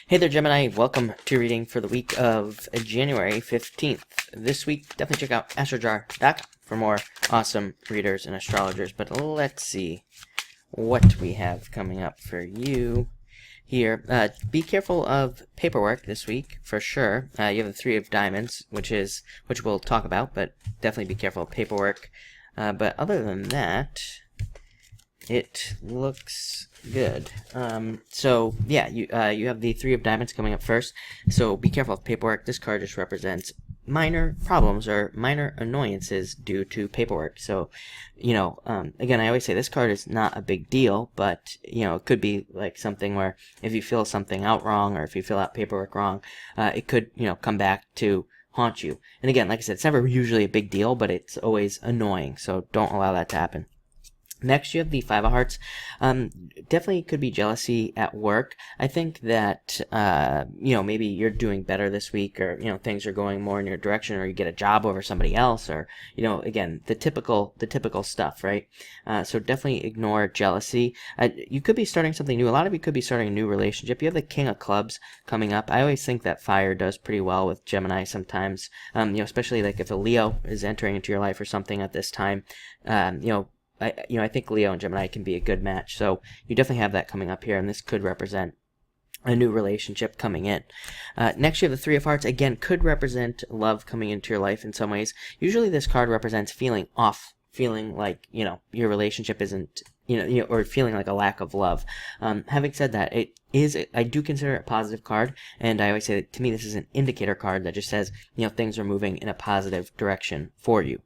Hey there, Gemini. Welcome to reading for the week of January 15th. This week, definitely check out astrojar.com for more awesome readers and astrologers. But let's see what we have coming up for you here. Be careful of paperwork this week, for sure. You have the Three of Diamonds, which we'll talk about, but definitely be careful of paperwork. But other than that, it looks good. So yeah, you have the Three of Diamonds coming up first. So be careful of paperwork. This card just represents minor problems or minor annoyances due to paperwork. So, again, I always say this card is not a big deal, but it could be like something where if you fill something out wrong or if you fill out paperwork wrong, it could come back to haunt you. And again, like I said, it's never usually a big deal, but it's always annoying. So don't allow that to happen. Next, you have the Five of Hearts. Definitely could be jealousy at work. I think that, maybe you're doing better this week or, things are going more in your direction or you get a job over somebody else or, again, the typical stuff, right? So definitely ignore jealousy. You could be starting something new. A lot of you could be starting a new relationship. You have the King of Clubs coming up. I always think that fire does pretty well with Gemini sometimes, especially like if a Leo is entering into your life or something at this time, I think Leo and Gemini can be a good match. So you definitely have that coming up here, and this could represent a new relationship coming in. Next, you have the Three of Hearts. Again, could represent love coming into your life in some ways. Usually this card represents feeling off, feeling like, your relationship isn't, or feeling like a lack of love. Having said that, I do consider it a positive card, and I always say that to me this is an indicator card that just says, things are moving in a positive direction for you.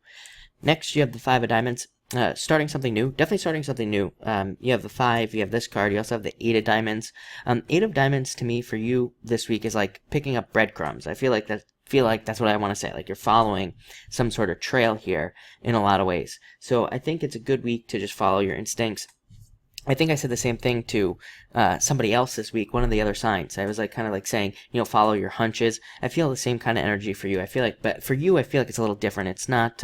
Next, you have the Five of Diamonds. Starting something new, definitely starting something new. You have the 5, you have this card, you also have the 8 of Diamonds. 8 of Diamonds to me for you this week is like picking up breadcrumbs. I feel like that's what I want to say. Like you're following some sort of trail here in a lot of ways. So I think it's a good week to just follow your instincts. I think I said the same thing to somebody else this week, one of the other signs. I was kind of saying, follow your hunches. I feel the same kind of energy for you. But for you, I feel like it's a little different. It's not,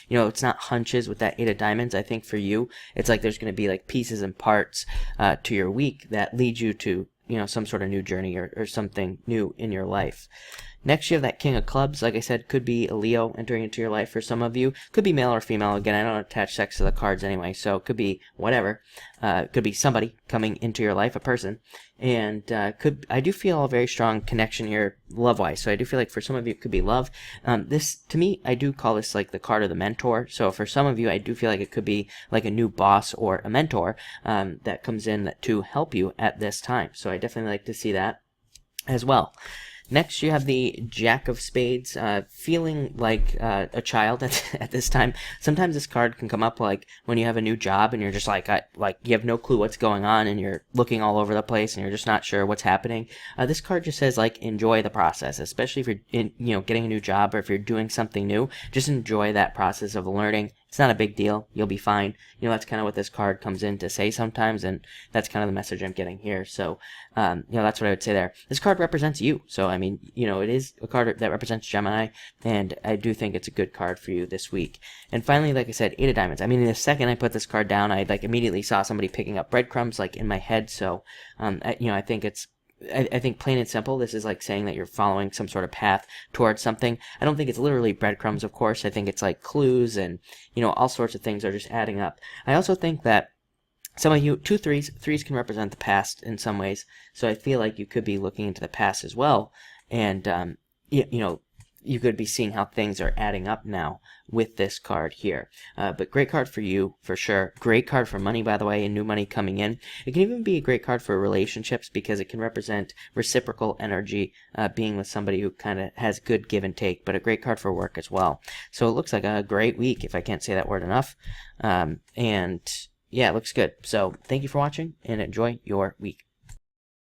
it's not hunches with that 8 of Diamonds. I think for you, it's like there's going to be like pieces and parts to your week that lead you to, some sort of new journey or something new in your life. Next, you have that King of Clubs. Like I said, could be a Leo entering into your life for some of you. Could be male or female. Again, I don't attach sex to the cards anyway, so it could be whatever. Could be somebody coming into your life, a person. And I do feel a very strong connection here love-wise. So I do feel like for some of you, it could be love. This, to me, I do call this like the card of the mentor. So for some of you, I do feel like it could be like a new boss or a mentor that comes in to help you at this time. So I definitely like to see that as well. Next, you have the Jack of Spades, feeling like a child at this time. Sometimes this card can come up like when you have a new job and you're just like you have no clue what's going on and you're looking all over the place and you're just not sure what's happening. This card just says enjoy the process, especially if you're getting a new job or if you're doing something new. Just enjoy that process of learning. It's not a big deal. You'll be fine. That's kind of what this card comes in to say sometimes, and that's kind of the message I'm getting here. So, that's what I would say there. This card represents you. So, it is a card that represents Gemini, and I do think it's a good card for you this week. And finally, like I said, 8 of Diamonds. The second I put this card down, I immediately saw somebody picking up breadcrumbs in my head. So, I think it's I think plain and simple, this is like saying that you're following some sort of path towards something. I don't think it's literally breadcrumbs, of course. I think it's like clues and, all sorts of things are just adding up. I also think that some of you, threes can represent the past in some ways. So I feel like you could be looking into the past as well. And, you could be seeing how things are adding up now with this card here. But great card for you, for sure. Great card for money, by the way, and new money coming in. It can even be a great card for relationships because it can represent reciprocal energy, being with somebody who kind of has good give and take, but a great card for work as well. So it looks like a great week, if I can't say that word enough. And yeah, it looks good. So thank you for watching and enjoy your week.